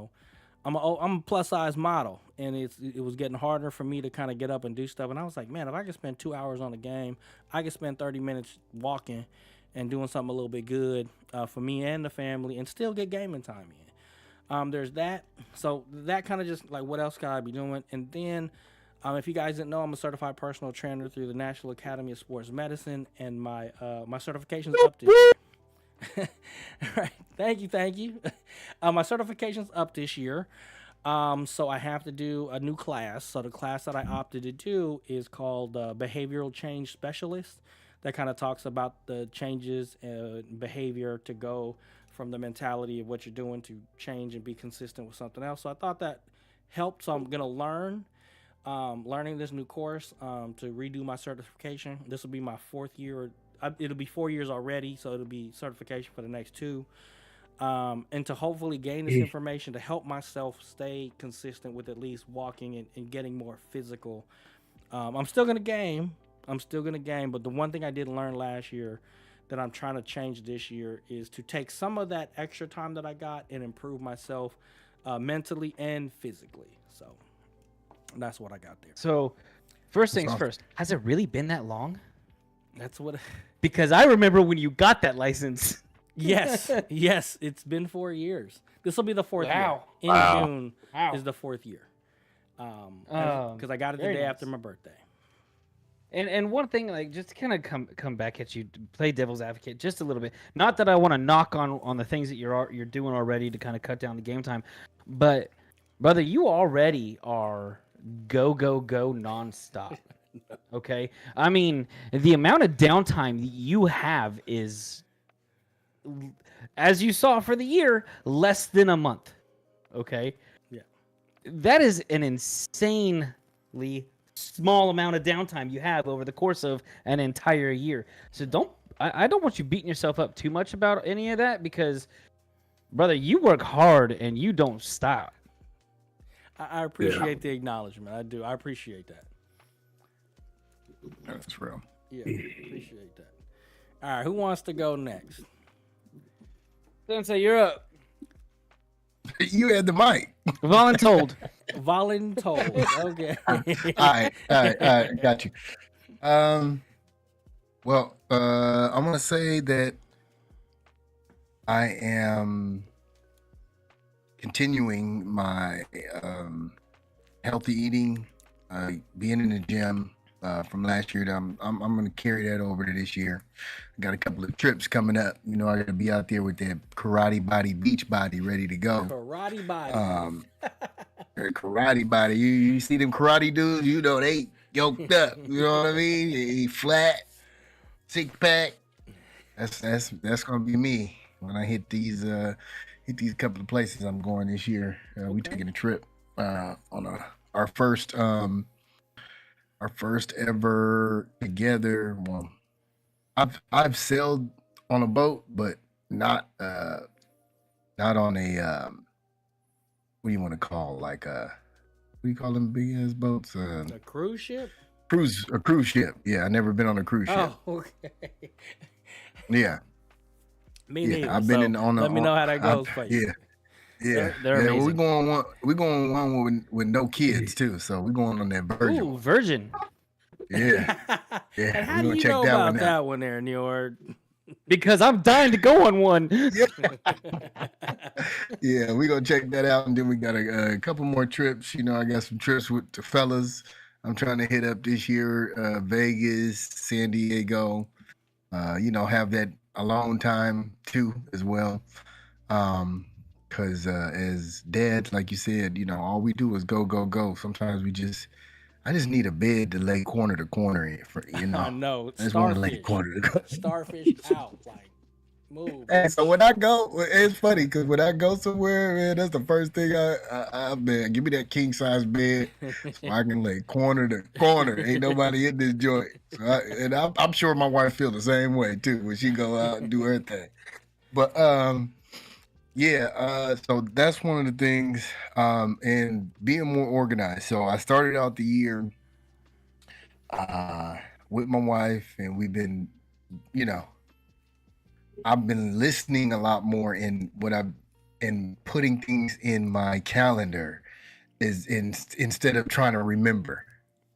a plus size model, and it was getting harder for me to kind of get up and do stuff. And I was like, man, if I could spend 2 hours on the game, I could spend 30 minutes walking and doing something a little bit good for me and the family, and still get gaming time in. There's that. So that kind of just like, what else can I be doing? And then, if you guys didn't know, I'm a certified personal trainer through the National Academy of Sports Medicine, and my certification's up this year. All right, thank you. My certification's up this year. So I have to do a new class. So the class that I opted to do is called Behavioral Change Specialist. That kind of talks about the changes in behavior to go from the mentality of what you're doing to change and be consistent with something else. So I thought that helped. So I'm going to learning this new course to redo my certification. This will be my 4th year. It'll be 4 years already, so it'll be certification for the next 2. And to hopefully gain this information to help myself stay consistent with at least walking and getting more physical. I'm still going to game, but the one thing I did learn last year that I'm trying to change this year is to take some of that extra time that I got and improve myself mentally and physically. So that's what I got there. So first things first, has it really been that long? That's what. Because I remember when you got that license. Yes, it's been 4 years. This will be the 4th year. In June is the 4th year. Because I got it the day after my birthday. And one thing, like, just to kind of come back at you, play devil's advocate just a little bit. Not that I want to knock on the things that you're doing already to kind of cut down the game time, but brother, you already are go nonstop. Okay, I mean, the amount of downtime you have is, as you saw for the year, less than a month. Okay, yeah, that is an insanely small amount of downtime you have over the course of an entire year. So I don't want you beating yourself up too much about any of that, because brother, you work hard and you don't stop. I appreciate the acknowledgement. I do. I appreciate that. That's real. Yeah, appreciate that. All right, who wants to go next? Sensei, you're up. You had the mic. Voluntold. Okay. All right, got you. Well, I'm gonna say that I am continuing my healthy eating, being in the gym from last year. I'm gonna carry that over to this year. I got a couple of trips coming up. I gotta be out there with that karate body, beach body, ready to go. Karate body. Karate body. You see them karate dudes? They yoked up. You know what I mean? They flat, 6-pack. That's gonna be me when I hit these couple of places I'm going this year. We taking a trip on our first ever together. Well, I've sailed on a boat, but not on a what do you want to call, like what do you call them big ass boats? A cruise ship. A cruise ship. Yeah, I never been on a cruise ship. Oh, okay. Yeah. Me neither. I've been let me know how that goes for you. Yeah. They're amazing. We're going one with no kids too. So we're going on that Virgin. Ooh, Virgin. Yeah. Yeah. And how We're do gonna you check know that about one out. that one there, Njord? Because I'm dying to go on one. Yeah, we're gonna check that out, and then we got a couple more trips. You know, I got some trips with the fellas. I'm trying to hit up this year, Vegas, San Diego. You know, have that alone time too as well. Because as dads, like you said, you know, all we do is go, go, go. Sometimes I just need a bed to lay corner to corner in. For you know, I know. I just want to lay Starfish. corner to corner. Starfish out. Like, move. Hey, so when I go, it's funny because when I go somewhere, man, that's the first thing man, give me that king size bed so I can lay corner to corner. Ain't nobody in this joint. So I'm sure my wife feel the same way too when she go out and do her thing. But yeah, so that's one of the things, and being more organized. So I started out the year with my wife, and we've been, you know, I've been listening a lot more in putting things in my calendar instead of trying to remember,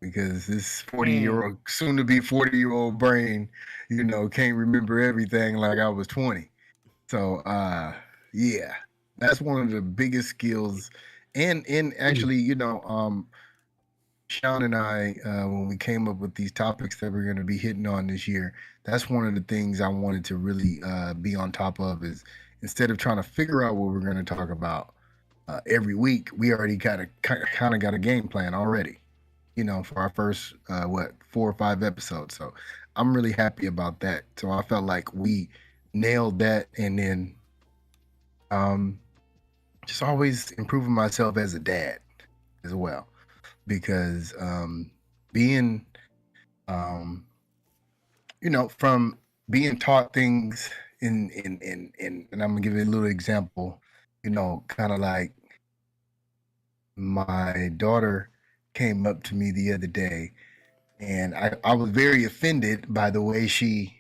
because this 40-year-old, soon to be 40-year-old brain, you know, can't remember everything like I was 20. So yeah, that's one of the biggest skills. And actually, you know, Sean and I, when we came up with these topics that we're going to be hitting on this year, that's one of the things I wanted to really be on top of, is instead of trying to figure out what we're going to talk about every week, we already kind of got a game plan already, you know, for our first, 4 or 5 episodes. So I'm really happy about that. So I felt like we nailed that. And then just always improving myself as a dad as well. Because being, you know, from being taught things in and I'm gonna give you a little example, you know, kind of like my daughter came up to me the other day, and I was very offended by the way she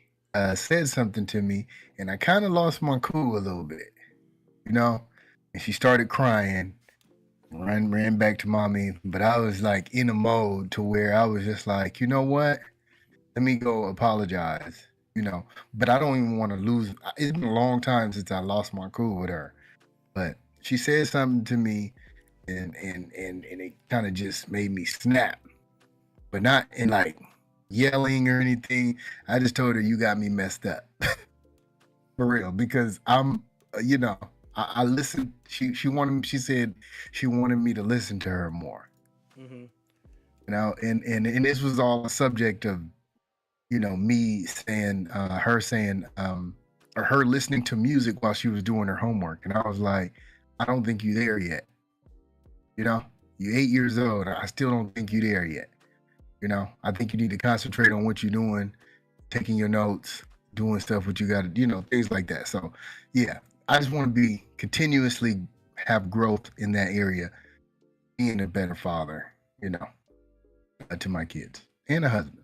said something to me, and I kind of lost my cool a little bit, you know, and she started crying. Ran back to mommy, but I was like in a mode to where I was just like, you know what? Let me go apologize, you know. But I don't even want to lose. It's been a long time since I lost my cool with her. But she said something to me, and it kind of just made me snap. But not in like yelling or anything. I just told her, you got me messed up. For real, because I'm, you know, I listened. She said she wanted me to listen to her more. Mm-hmm. You know, and this was all a subject of, you know, me saying, her saying, or her listening to music while she was doing her homework, and I was like, I don't think you're there yet. You know, you're 8 years old. I still don't think you're there yet. You know, I think you need to concentrate on what you're doing, taking your notes, doing stuff what you got to, you know, things like that. So, yeah. I just want to be continuously have growth in that area, being a better father, you know, to my kids and a husband.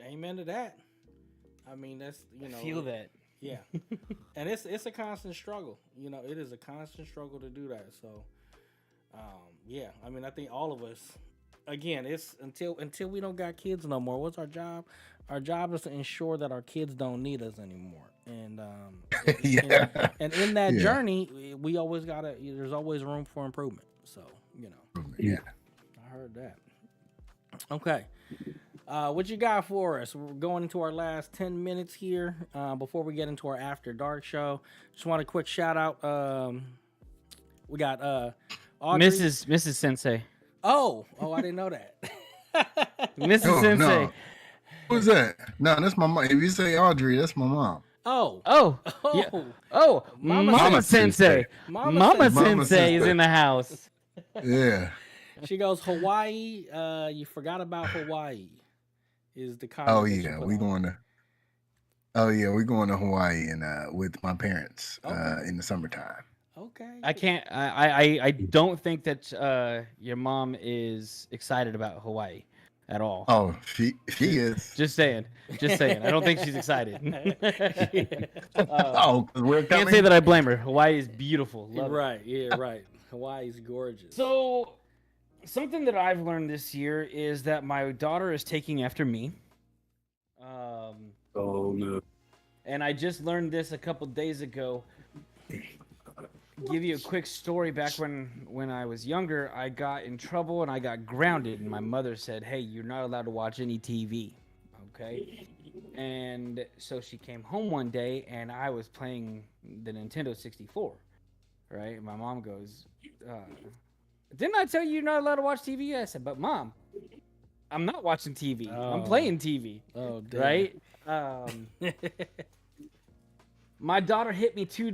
Amen to that. I mean, that's, you know, I feel that. Yeah. And it's a constant struggle. You know, it is a constant struggle to do that. So, yeah, I mean, I think all of us, again, it's until we don't got kids no more. What's our job? Our job is to ensure that our kids don't need us anymore. And Yeah. and in that Yeah. journey, we always there's always room for improvement. So, you know. Yeah. I heard that. Okay. What you got for us? We're going into our last 10 minutes here before we get into our After Dark show. Just want a quick shout out. We got Audrey. Mrs. Sensei. Oh, I didn't know that. Mrs. Oh, Sensei. no. Who's that? No, that's my mom. If you say Audrey, that's my mom. Oh. Yeah. Oh, Mama Sensei. Mama Sensei is in the house. Yeah. She goes, Hawaii. You forgot about Hawaii. Is the comment. Oh yeah, we're going to Hawaii and with my parents in the summertime. Okay. I can't. I don't think that your mom is excited about Hawaii at all. Oh, she is. Just saying. I don't think she's excited. Oh, 'cause we're coming. Can't say that I blame her. Hawaii is beautiful. Love it. Right. Yeah. Right. Hawaii's gorgeous. So, Something that I've learned this year is that my daughter is taking after me. Oh no. And I just learned this a couple days ago. Give you a quick story. Back when I was younger, I got in trouble and I got grounded, and my mother said, "Hey, you're not allowed to watch any TV." Okay. And so she came home one day and I was playing the Nintendo 64. Right? And my mom goes, "Didn't I tell you you're not allowed to watch TV?" I said, "But Mom, I'm not watching TV. I'm playing TV." Oh, damn. Right? My daughter hit me 2 or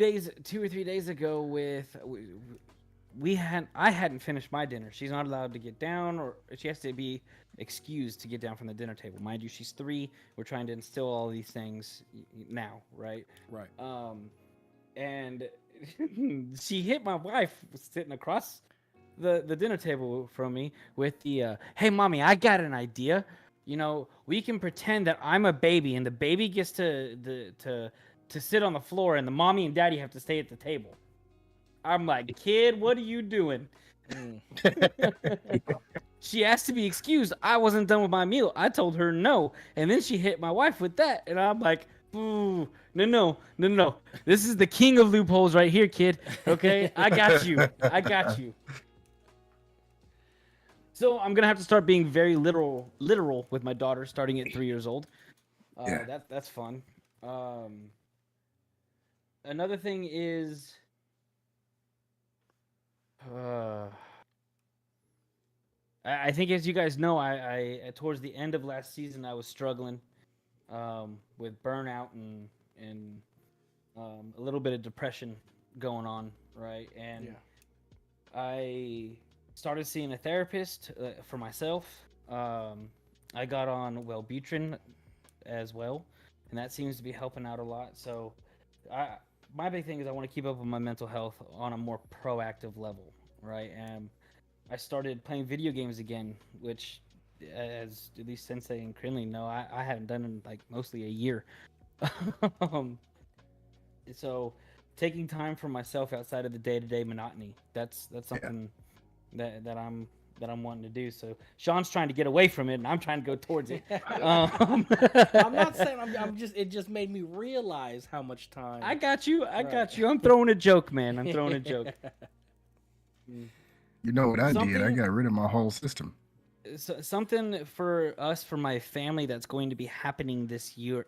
3 days ago with I hadn't finished my dinner. She's not allowed to get down, or she has to be excused to get down from the dinner table. Mind you, she's 3. We're trying to instill all these things now, right? Right. And she hit my wife sitting across the dinner table from me with the "Hey, mommy, I got an idea. You know, we can pretend that I'm a baby, and the baby gets to sit on the floor, and the mommy and daddy have to stay at the table." I'm like, "Kid, what are you doing?" She asked to be excused. I wasn't done with my meal. I told her no, and then she hit my wife with that, and I'm like, "Ooh, no. This is the king of loopholes right here, kid. Okay, I got you. I got you." So I'm gonna have to start being very literal with my daughter, starting at 3 years old. Yeah. That's fun. Another thing is, I think, as you guys know, I towards the end of last season I was struggling with burnout and a little bit of depression going on, right? And I started seeing a therapist for myself. I got on Wellbutrin as well, and that seems to be helping out a lot. So my big thing is I want to keep up with my mental health on a more proactive level, right? And I started playing video games again, which, as at least Sensei and Krinlee know, I haven't done in like mostly a year. So taking time for myself outside of the day-to-day monotony, that's something that I'm wanting to do. So Sean's trying to get away from it, and I'm trying to go towards it. I'm not saying I'm just. It just made me realize how much time. I got you. Got you. I'm throwing a joke, man. I'm throwing a joke. You know what I did? I got rid of my whole system. So, something for us, for my family, that's going to be happening this year.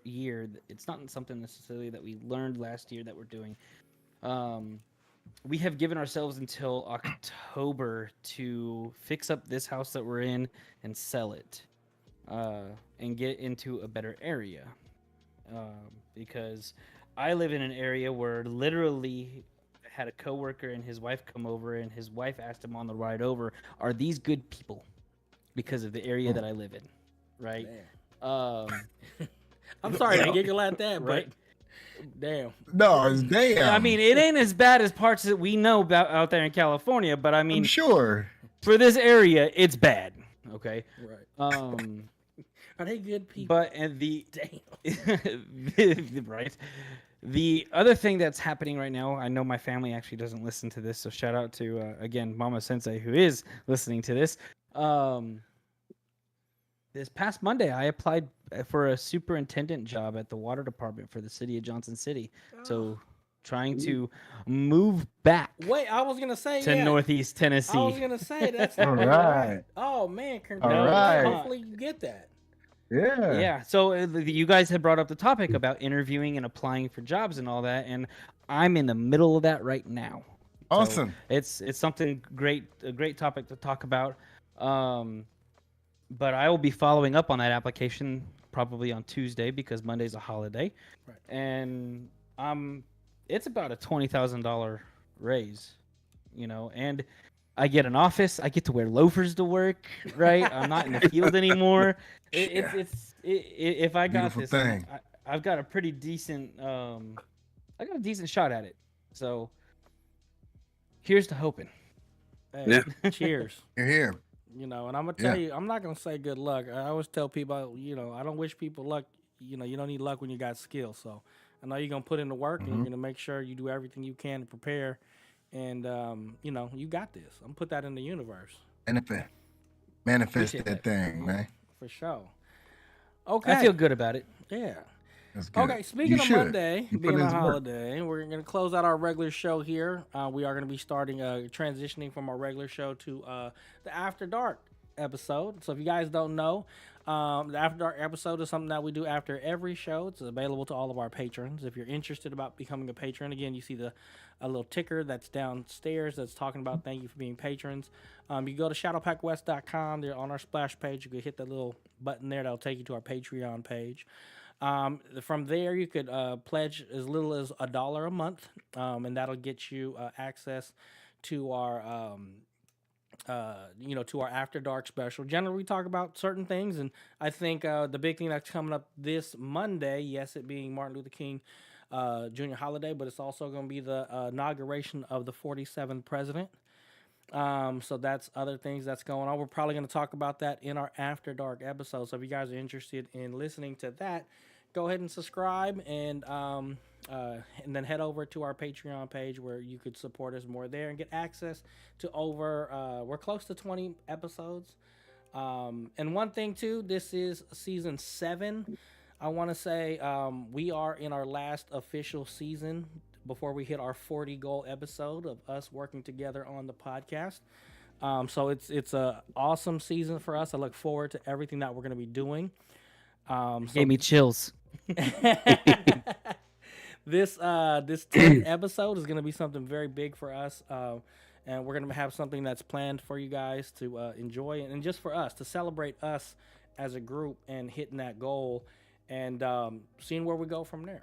It's not something necessarily that we learned last year that we're doing. We have given ourselves until October to fix up this house that we're in and sell it, and get into a better area. Because I live in an area where literally had a coworker and his wife come over, and his wife asked him on the ride over, "Are these good people?" Because of the area that I live in, right? I'm sorry to giggle at that, but damn. No, it's damn. I mean, it ain't as bad as parts that we know about out there in California, but I mean, I'm sure for this area, it's bad. Okay. Right. Are they good people? But right. The other thing that's happening right now, I know my family actually doesn't listen to this, so shout out to again Mama Sensei, who is listening to this. This past Monday, I applied for a superintendent job at the water department for the city of Johnson City. So trying to move back. Wait, I was gonna say to Northeast Tennessee. I was gonna say that's all right. Oh man, All right. Hopefully you get that. Yeah. Yeah. So you guys had brought up the topic about interviewing and applying for jobs and all that, and I'm in the middle of that right now. Awesome. So it's something great, a great topic to talk about. But I will be following up on that application probably on Tuesday because Monday's a holiday, Right. and it's about a $20,000 raise, and I get an office. I get to wear loafers to work, right? I'm not in the field anymore. If I got Beautiful this, thing. I've got a pretty decent, I got a decent shot at it. So here's to hoping. Hey, cheers. You're here. And I'm gonna tell you, I'm not gonna say good luck. I always tell people, I don't wish people luck. You don't need luck when you got skill. So I know you're gonna put in the work and you're gonna make sure you do everything you can to prepare. And you got this. I'm gonna put that in the universe. Manifest Appreciate that that. thing, man. For sure. Okay. I feel good about it. Yeah. That's good. Okay, speaking You of should. Monday You put being in a his work. holiday, we're going to close out our regular show here. We are going to be starting transitioning from our regular show to the After Dark episode. So if you guys don't know, the After Dark episode is something that we do after every show. It's available to all of our patrons. If you're interested about becoming a patron, again, you see a little ticker that's downstairs that's talking about thank you for being patrons. You go to shadowpackwest.com. There on our splash page, you can hit that little button there. That'll take you to our Patreon page. From there, you could pledge as little as $1 a month, and that'll get you access to our to our After Dark special. Generally, we talk about certain things, and I think the big thing that's coming up this Monday, yes, it being Martin Luther King Jr. holiday, but it's also going to be the inauguration of the 47th president. So that's other things that's going on. We're probably going to talk about that in our After Dark episode. So if you guys are interested in listening to that, go ahead and subscribe and then head over to our Patreon page where you could support us more there and get access to we're close to 20 episodes. And one thing too, this is season 7. I want to say we are in our last official season before we hit our 40 goal episode of us working together on the podcast. So it's a awesome season for us. I look forward to everything that we're going to be doing. Gave me chills. This 10th episode is going to be something very big for us. And we're going to have something that's planned for you guys to enjoy and just for us to celebrate us as a group and hitting that goal and seeing where we go from there.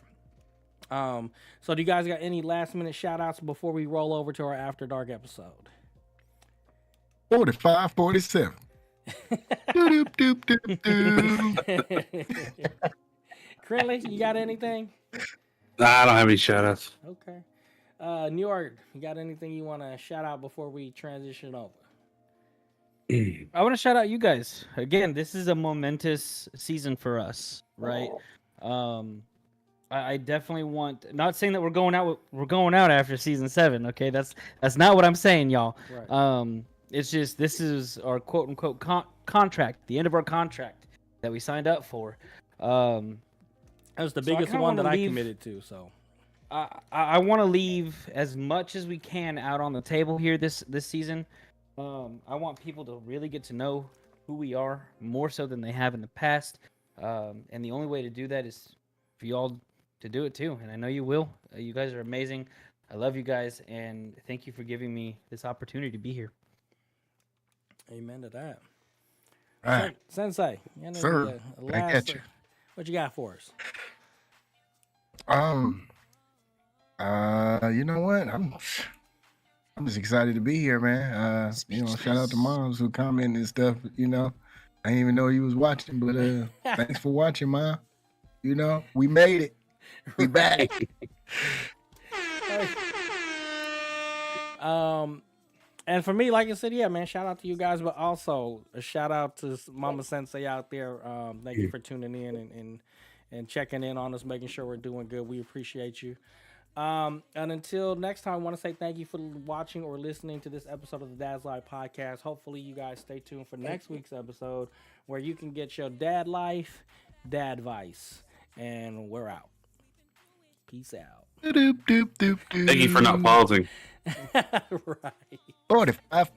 So do you guys got any last minute shout outs before we roll over to our After Dark episode? 45, 47. Doop, doop, doop, doop. Krinlee, you got anything? Nah, I don't have any shout outs. Okay. New York, you got anything you want to shout out before we transition over? I want to shout out you guys. Again, this is a momentous season for us, right? I definitely want, not saying that we're going out after season 7, okay? That's not what I'm saying, y'all. Right. It's just this is our quote unquote contract, the end of our contract that we signed up for. That was the biggest one that I leave, committed to, so I want to leave as much as we can out on the table here this season. I want people to really get to know who we are more so than they have in the past. And the only way to do that is for you all to do it too. And I know you will. You guys are amazing. I love you guys. And thank you for giving me this opportunity to be here. amen to that. All right. Sensei, Sir, back at you. What you got for us? You know what? I'm just excited to be here, man. Shout out to moms who comment and stuff. I didn't even know you was watching, but thanks for watching, Mom. We made it. We back. And for me, like I said, yeah, man, shout out to you guys, but also a shout out to Mama Sensei out there. Thank you for tuning in and checking in on us, making sure we're doing good. We appreciate you. And until next time, I want to say thank you for watching or listening to this episode of the Dad's Life podcast. Hopefully you guys stay tuned for next week's episode where you can get your dad life, dad advice, and we're out. Peace out. Thank you for not pausing. Right. 45,